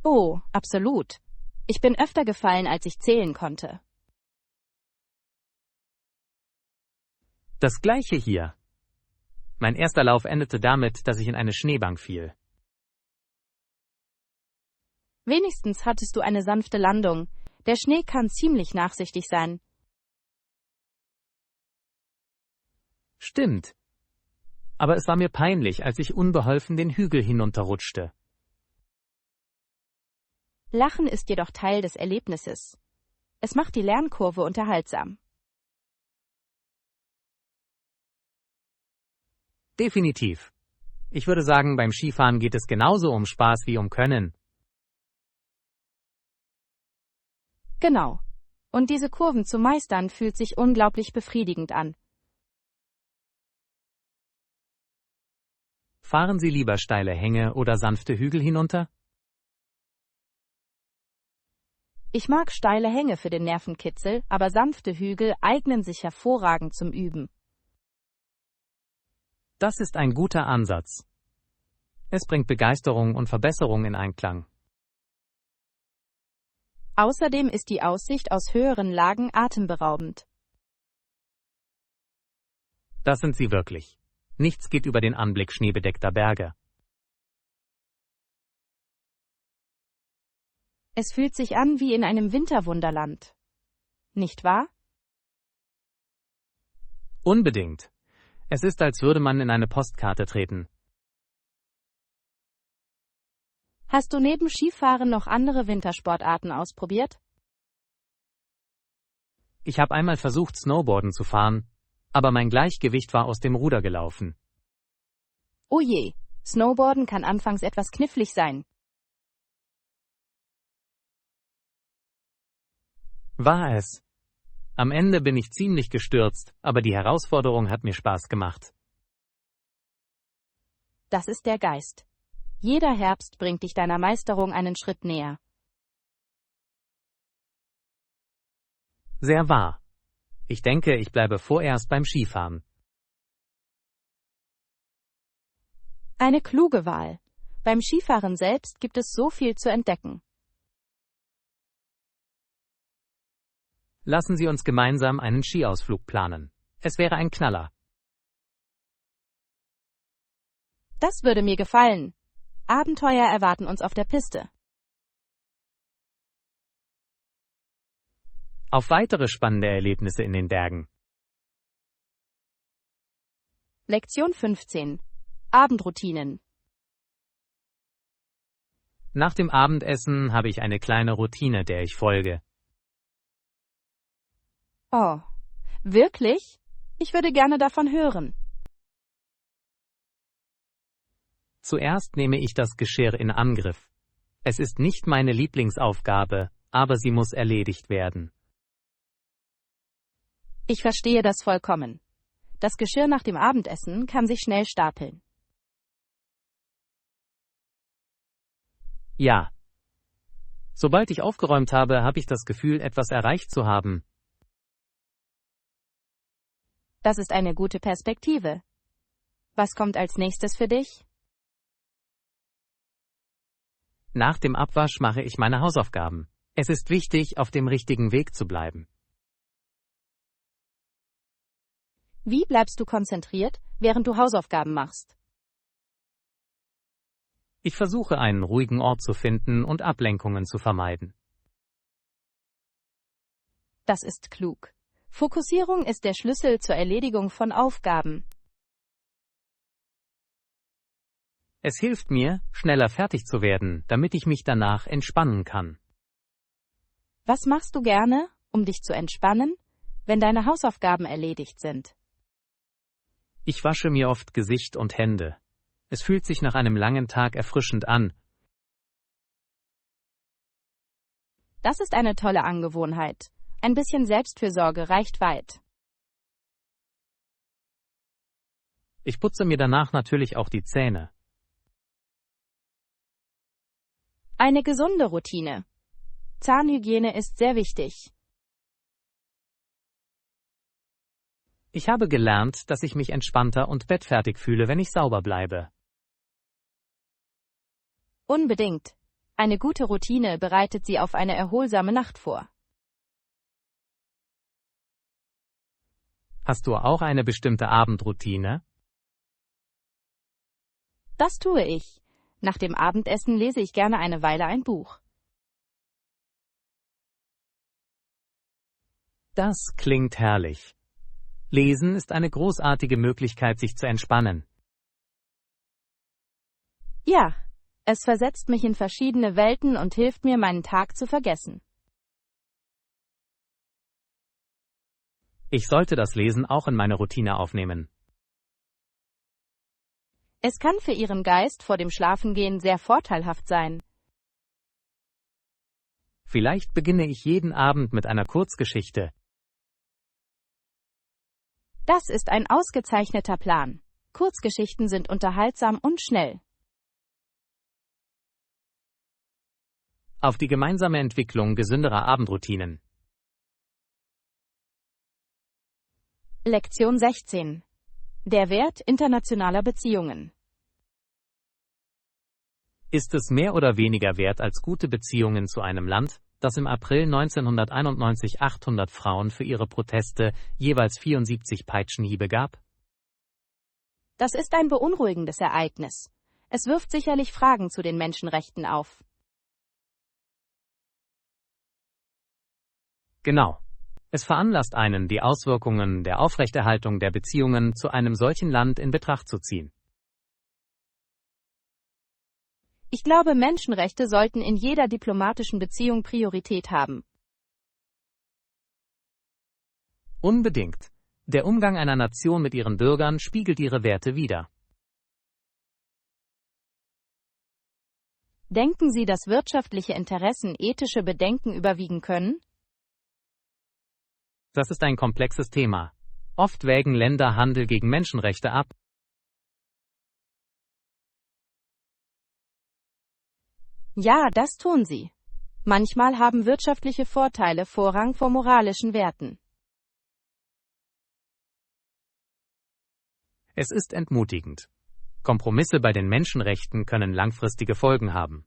Oh, absolut. Ich bin öfter gefallen, als ich zählen konnte. Das gleiche hier. Mein erster Lauf endete damit, dass ich in eine Schneebank fiel. Wenigstens hattest du eine sanfte Landung. Der Schnee kann ziemlich nachsichtig sein. Stimmt. Aber es war mir peinlich, als ich unbeholfen den Hügel hinunterrutschte. Lachen ist jedoch Teil des Erlebnisses. Es macht die Lernkurve unterhaltsam. Definitiv. Ich würde sagen, beim Skifahren geht es genauso um Spaß wie um Können. Genau. Und diese Kurven zu meistern fühlt sich unglaublich befriedigend an. Fahren Sie lieber steile Hänge oder sanfte Hügel hinunter? Ich mag steile Hänge für den Nervenkitzel, aber sanfte Hügel eignen sich hervorragend zum Üben. Das ist ein guter Ansatz. Es bringt Begeisterung und Verbesserung in Einklang. Außerdem ist die Aussicht aus höheren Lagen atemberaubend. Das sind sie wirklich. Nichts geht über den Anblick schneebedeckter Berge. Es fühlt sich an wie in einem Winterwunderland. Nicht wahr? Unbedingt. Es ist, als würde man in eine Postkarte treten. Hast du neben Skifahren noch andere Wintersportarten ausprobiert? Ich habe einmal versucht, Snowboarden zu fahren, aber mein Gleichgewicht war aus dem Ruder gelaufen. Oh je, Snowboarden kann anfangs etwas knifflig sein. War es. Am Ende bin ich ziemlich gestürzt, aber die Herausforderung hat mir Spaß gemacht. Das ist der Geist. Jeder Herbst bringt dich deiner Meisterung einen Schritt näher. Sehr wahr. Ich denke, ich bleibe vorerst beim Skifahren. Eine kluge Wahl. Beim Skifahren selbst gibt es so viel zu entdecken. Lassen Sie uns gemeinsam einen Skiausflug planen. Es wäre ein Knaller. Das würde mir gefallen. Abenteuer erwarten uns auf der Piste. Auf weitere spannende Erlebnisse in den Bergen. Lektion 15. Abendroutinen. Nach dem Abendessen habe ich eine kleine Routine, der ich folge. Oh, wirklich? Ich würde gerne davon hören. Zuerst nehme ich das Geschirr in Angriff. Es ist nicht meine Lieblingsaufgabe, aber sie muss erledigt werden. Ich verstehe das vollkommen. Das Geschirr nach dem Abendessen kann sich schnell stapeln. Ja. Sobald ich aufgeräumt habe, habe ich das Gefühl, etwas erreicht zu haben. Das ist eine gute Perspektive. Was kommt als nächstes für dich? Nach dem Abwasch mache ich meine Hausaufgaben. Es ist wichtig, auf dem richtigen Weg zu bleiben. Wie bleibst du konzentriert, während du Hausaufgaben machst? Ich versuche, einen ruhigen Ort zu finden und Ablenkungen zu vermeiden. Das ist klug. Fokussierung ist der Schlüssel zur Erledigung von Aufgaben. Es hilft mir, schneller fertig zu werden, damit ich mich danach entspannen kann. Was machst du gerne, um dich zu entspannen, wenn deine Hausaufgaben erledigt sind? Ich wasche mir oft Gesicht und Hände. Es fühlt sich nach einem langen Tag erfrischend an. Das ist eine tolle Angewohnheit. Ein bisschen Selbstfürsorge reicht weit. Ich putze mir danach natürlich auch die Zähne. Eine gesunde Routine. Zahnhygiene ist sehr wichtig. Ich habe gelernt, dass ich mich entspannter und bettfertig fühle, wenn ich sauber bleibe. Unbedingt. Eine gute Routine bereitet Sie auf eine erholsame Nacht vor. Hast du auch eine bestimmte Abendroutine? Das tue ich. Nach dem Abendessen lese ich gerne eine Weile ein Buch. Das klingt herrlich. Lesen ist eine großartige Möglichkeit, sich zu entspannen. Ja, es versetzt mich in verschiedene Welten und hilft mir, meinen Tag zu vergessen. Ich sollte das Lesen auch in meine Routine aufnehmen. Es kann für Ihren Geist vor dem Schlafengehen sehr vorteilhaft sein. Vielleicht beginne ich jeden Abend mit einer Kurzgeschichte. Das ist ein ausgezeichneter Plan. Kurzgeschichten sind unterhaltsam und schnell. Auf die gemeinsame Entwicklung gesünderer Abendroutinen. Lektion 16. Der Wert internationaler Beziehungen. Ist es mehr oder weniger wert als gute Beziehungen zu einem Land, das im April 1991 800 Frauen für ihre Proteste jeweils 74 Peitschenhiebe gab? Das ist ein beunruhigendes Ereignis. Es wirft sicherlich Fragen zu den Menschenrechten auf. Genau. Es veranlasst einen, die Auswirkungen der Aufrechterhaltung der Beziehungen zu einem solchen Land in Betracht zu ziehen. Ich glaube, Menschenrechte sollten in jeder diplomatischen Beziehung Priorität haben. Unbedingt. Der Umgang einer Nation mit ihren Bürgern spiegelt ihre Werte wider. Denken Sie, dass wirtschaftliche Interessen ethische Bedenken überwiegen können? Das ist ein komplexes Thema. Oft wägen Länder Handel gegen Menschenrechte ab. Ja, das tun sie. Manchmal haben wirtschaftliche Vorteile Vorrang vor moralischen Werten. Es ist entmutigend. Kompromisse bei den Menschenrechten können langfristige Folgen haben.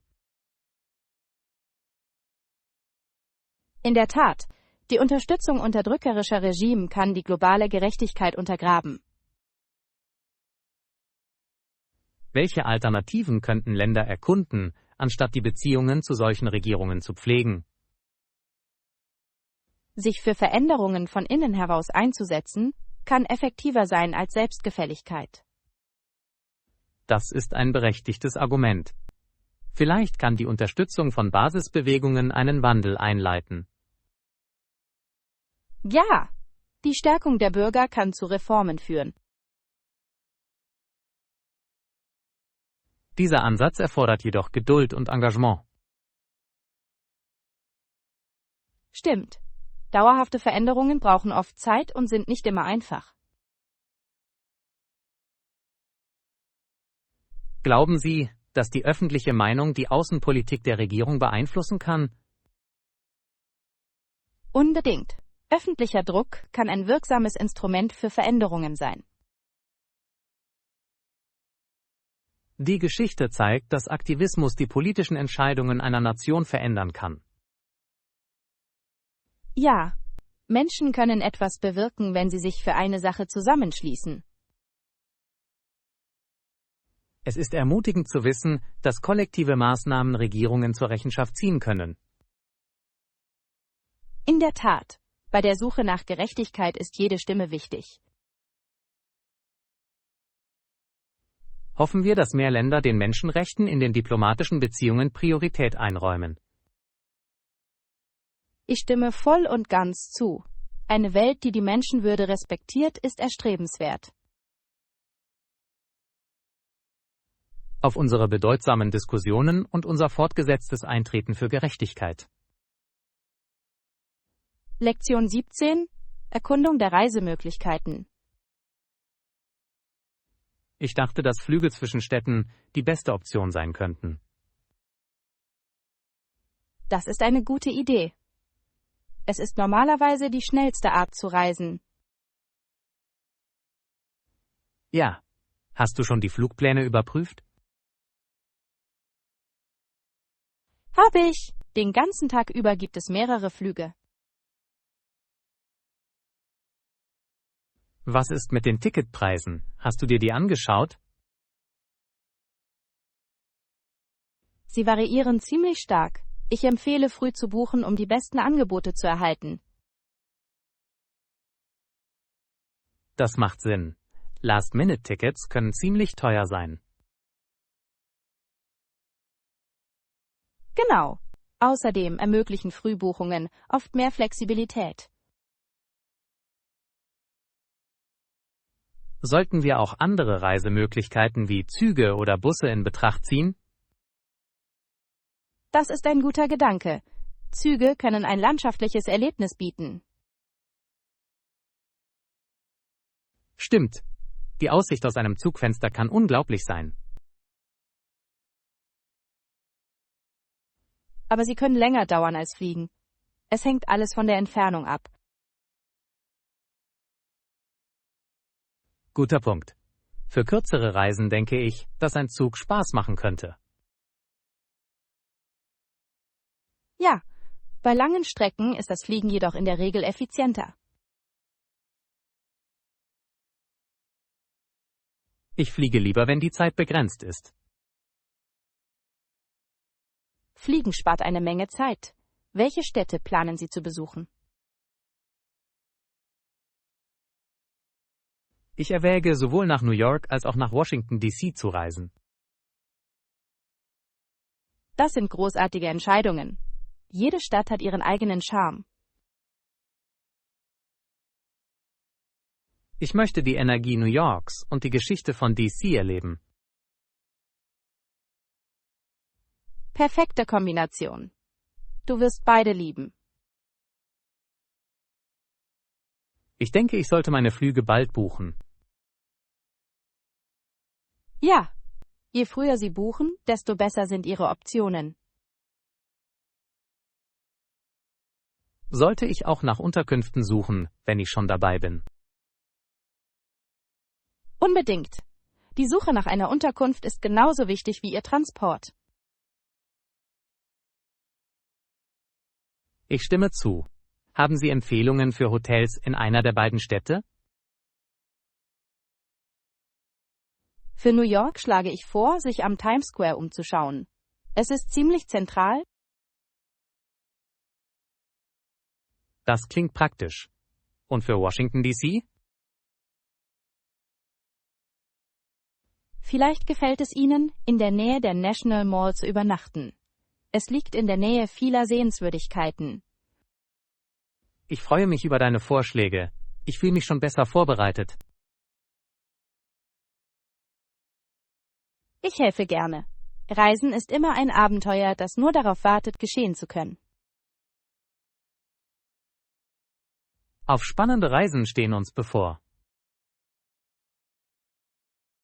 In der Tat, die Unterstützung unterdrückerischer Regime kann die globale Gerechtigkeit untergraben. Welche Alternativen könnten Länder erkunden, anstatt die Beziehungen zu solchen Regierungen zu pflegen? Sich für Veränderungen von innen heraus einzusetzen, kann effektiver sein als Selbstgefälligkeit. Das ist ein berechtigtes Argument. Vielleicht kann die Unterstützung von Basisbewegungen einen Wandel einleiten. Ja, die Stärkung der Bürger kann zu Reformen führen. Dieser Ansatz erfordert jedoch Geduld und Engagement. Stimmt. Dauerhafte Veränderungen brauchen oft Zeit und sind nicht immer einfach. Glauben Sie, dass die öffentliche Meinung die Außenpolitik der Regierung beeinflussen kann? Unbedingt. Öffentlicher Druck kann ein wirksames Instrument für Veränderungen sein. Die Geschichte zeigt, dass Aktivismus die politischen Entscheidungen einer Nation verändern kann. Ja, Menschen können etwas bewirken, wenn sie sich für eine Sache zusammenschließen. Es ist ermutigend zu wissen, dass kollektive Maßnahmen Regierungen zur Rechenschaft ziehen können. In der Tat, bei der Suche nach Gerechtigkeit ist jede Stimme wichtig. Hoffen wir, dass mehr Länder den Menschenrechten in den diplomatischen Beziehungen Priorität einräumen. Ich stimme voll und ganz zu. Eine Welt, die die Menschenwürde respektiert, ist erstrebenswert. Auf unsere bedeutsamen Diskussionen und unser fortgesetztes Eintreten für Gerechtigkeit. Lektion 17. Erkundung der Reisemöglichkeiten. Ich dachte, dass Flüge zwischen Städten die beste Option sein könnten. Das ist eine gute Idee. Es ist normalerweise die schnellste Art zu reisen. Ja. Hast du schon die Flugpläne überprüft? Habe ich. Den ganzen Tag über gibt es mehrere Flüge. Was ist mit den Ticketpreisen? Hast du dir die angeschaut? Sie variieren ziemlich stark. Ich empfehle, früh zu buchen, um die besten Angebote zu erhalten. Das macht Sinn. Last-Minute-Tickets können ziemlich teuer sein. Genau. Außerdem ermöglichen Frühbuchungen oft mehr Flexibilität. Sollten wir auch andere Reisemöglichkeiten wie Züge oder Busse in Betracht ziehen? Das ist ein guter Gedanke. Züge können ein landschaftliches Erlebnis bieten. Stimmt. Die Aussicht aus einem Zugfenster kann unglaublich sein. Aber sie können länger dauern als Fliegen. Es hängt alles von der Entfernung ab. Guter Punkt. Für kürzere Reisen denke ich, dass ein Zug Spaß machen könnte. Ja, bei langen Strecken ist das Fliegen jedoch in der Regel effizienter. Ich fliege lieber, wenn die Zeit begrenzt ist. Fliegen spart eine Menge Zeit. Welche Städte planen Sie zu besuchen? Ich erwäge, sowohl nach New York als auch nach Washington D.C. zu reisen. Das sind großartige Entscheidungen. Jede Stadt hat ihren eigenen Charme. Ich möchte die Energie New Yorks und die Geschichte von D.C. erleben. Perfekte Kombination. Du wirst beide lieben. Ich denke, ich sollte meine Flüge bald buchen. Ja, je früher Sie buchen, desto besser sind Ihre Optionen. Sollte ich auch nach Unterkünften suchen, wenn ich schon dabei bin? Unbedingt. Die Suche nach einer Unterkunft ist genauso wichtig wie Ihr Transport. Ich stimme zu. Haben Sie Empfehlungen für Hotels in einer der beiden Städte? Für New York schlage ich vor, sich am Times Square umzuschauen. Es ist ziemlich zentral. Das klingt praktisch. Und für Washington D.C.? Vielleicht gefällt es Ihnen, in der Nähe der National Mall zu übernachten. Es liegt in der Nähe vieler Sehenswürdigkeiten. Ich freue mich über deine Vorschläge. Ich fühle mich schon besser vorbereitet. Ich helfe gerne. Reisen ist immer ein Abenteuer, das nur darauf wartet, geschehen zu können. Auf spannende Reisen stehen uns bevor.